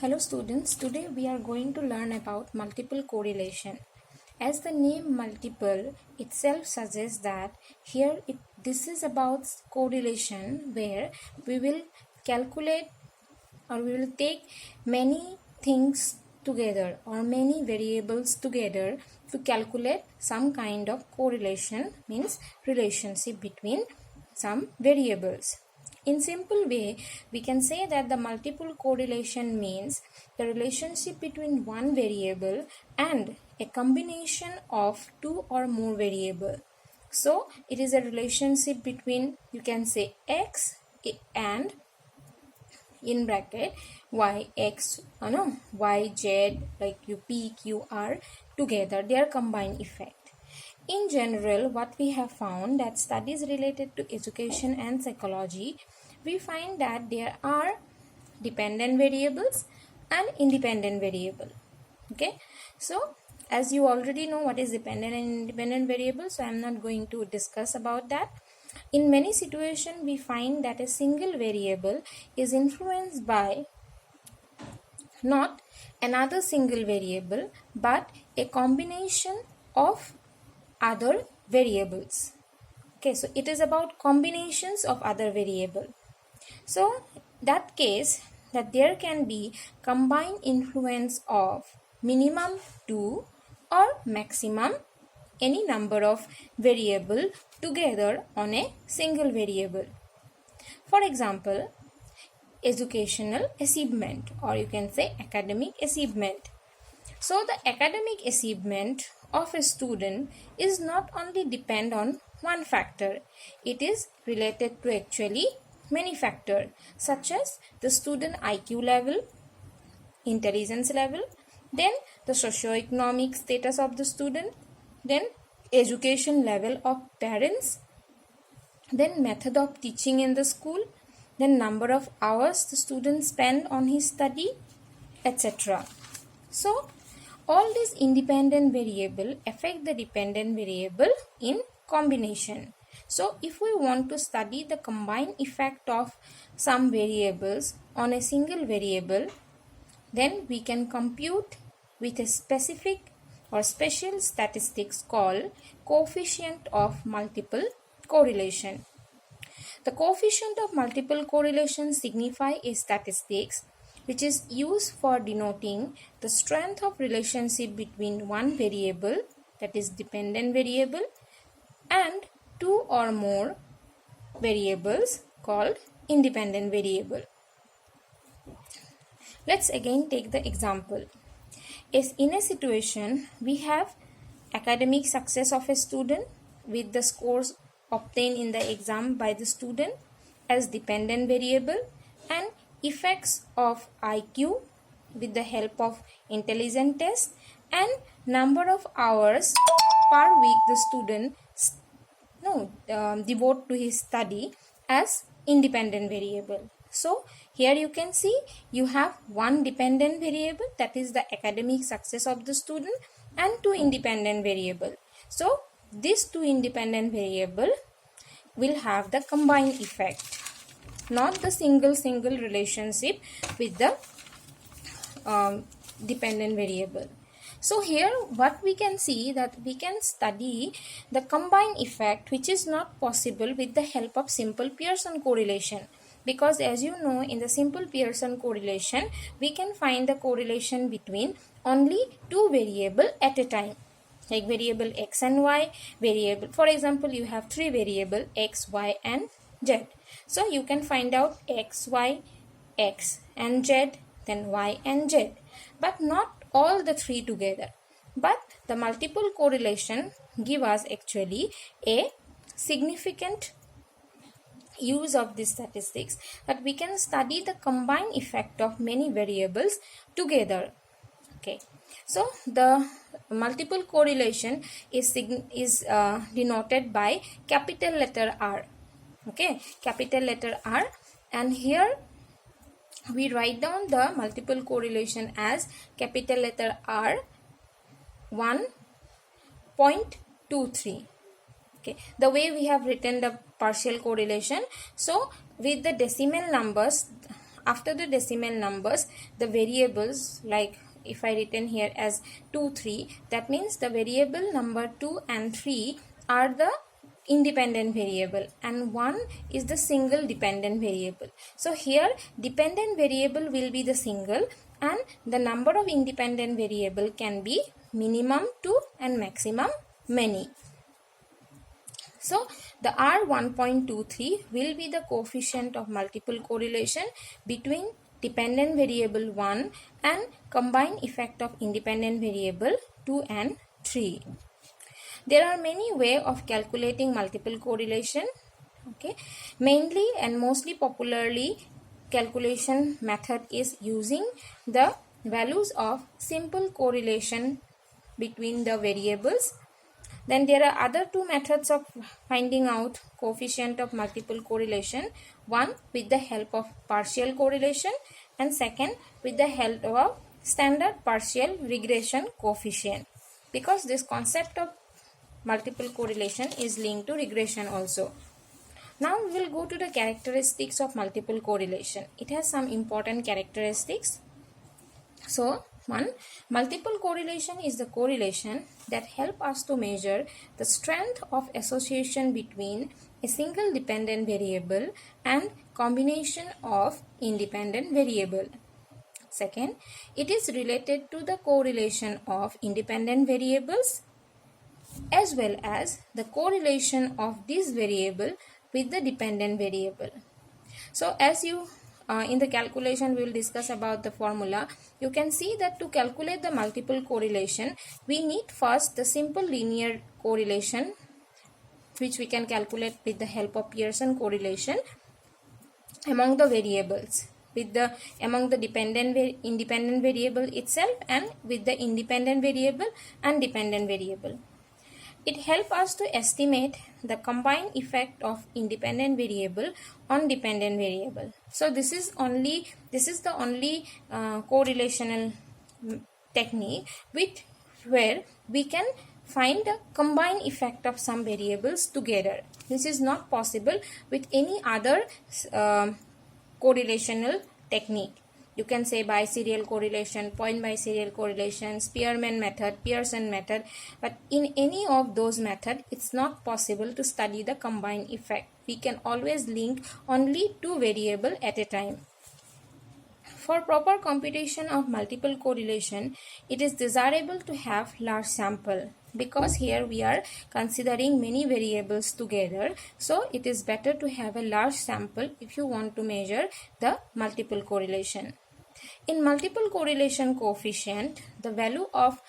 Hello students, today we are going to learn about multiple correlation. As the name multiple itself suggests that this is about correlation where we will calculate or we will take many things together or many variables together to calculate some kind of correlation, means relationship between some variables. In simple way, we can say that the multiple correlation means the relationship between one variable and a combination of two or more variable. So it is a relationship between, you can say, x and in bracket yx, yz, like p, q, r together, their combined effect. In general, what we have found that studies related to education and psychology, we find that there are dependent variables and independent variable. Okay, so as you already know what is dependent and independent variable, so I am not going to discuss about that. In many situations, we find that a single variable is influenced by not another single variable but a combination of other variables. Okay, so it is about combinations of other variable. So that case that there can be combined influence of minimum 2 or maximum any number of variable together on a single variable. For example, educational achievement, or you can say academic achievement. So the academic achievement of a student is not only depend on one factor, it is related to actually many factors such as the student IQ level, intelligence level, then the socio-economic status of the student, then education level of parents, then method of teaching in the school, then number of hours the student spend on his study, etc. So all these independent variable affect the dependent variable in combination. So if we want to study the combined effect of some variables on a single variable, then we can compute with a specific or special statistics called coefficient of multiple correlation. The coefficient of multiple correlation signify a statistics which is used for denoting the strength of relationship between one variable, that is dependent variable, and two or more variables called independent variable. Let's again take the example. As in a situation, we have academic success of a student with the scores obtained in the exam by the student as dependent variable, and effects of IQ with the help of intelligence test, and number of hours per week the student devote to his study as independent variable. So here you can see you have one dependent variable, that is the academic success of the student, and two independent variable. So these two independent variable will have the combined effect, not the single relationship with the dependent variable. So here what we can see that we can study the combined effect which is not possible with the help of simple Pearson correlation, because as you know, in the simple Pearson correlation we can find the correlation between only two variable at a time, like variable x and y, variable, for example you have three variable x, y and z. So you can find out x, y, x and z, then y and z, but not all the three together. But the multiple correlation give us actually a significant use of this statistics, that we can study the combined effect of many variables together. Okay, so the multiple correlation is denoted by capital letter R. Okay, capital letter R, and here we write down the multiple correlation as capital letter R 1.23. Okay, the way we have written the partial correlation, so with the decimal numbers after the decimal numbers, the variables, like if I written here as 2, 3, that means the variable number 2 and 3 are the independent variable and 1 is the single dependent variable. So here dependent variable will be the single and the number of independent variable can be minimum 2 and maximum many. So the R1.23 will be the coefficient of multiple correlation between dependent variable 1 and combined effect of independent variable 2 and 3. There are many ways of calculating multiple correlation. Okay, mainly and mostly popularly calculation method is using the values of simple correlation between the variables. Then there are other two methods of finding out coefficient of multiple correlation. One with the help of partial correlation and second with the help of standard partial regression coefficient, because this concept of multiple correlation is linked to regression also. Now we will go to the characteristics of multiple correlation. It has some important characteristics. So, one, multiple correlation is the correlation that help us to measure the strength of association between a single dependent variable and combination of independent variable. Second, it is related to the correlation of independent variables as well as the correlation of this variable with the dependent variable. So as you in the calculation we will discuss about the formula. You can see that to calculate the multiple correlation we need first the simple linear correlation, which we can calculate with the help of Pearson correlation among the variables, with the among the independent variable itself and with the independent variable and dependent variable. It helps us to estimate the combined effect of independent variable on dependent variable. So this is the only correlational technique where we can find the combined effect of some variables together. This is not possible with any other correlational technique. You can say biserial correlation, point biserial correlation, Spearman method, Pearson method, but in any of those methods, it's not possible to study the combined effect. We can always link only two variables at a time. For proper computation of multiple correlation, it is desirable to have large sample, because here we are considering many variables together. So it is better to have a large sample if you want to measure the multiple correlation. In multiple correlation coefficient, the value of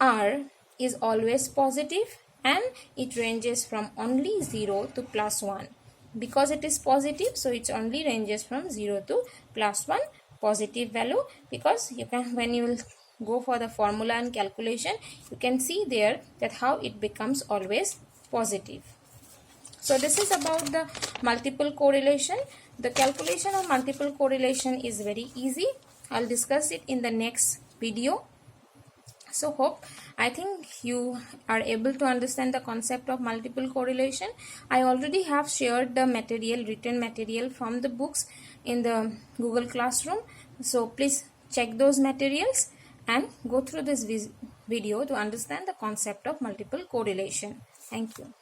R is always positive and it ranges from only 0 to +1. Because it is positive, so it only ranges from 0 to +1 positive value, because you can, when you will go for the formula and calculation, you can see there that how it becomes always positive. So this is about the multiple correlation. The calculation of multiple correlation is very easy. I'll discuss it in the next video. So I think you are able to understand the concept of multiple correlation. I already have shared the material, written material from the books in the Google Classroom. So please check those materials and go through this video to understand the concept of multiple correlation. Thank you.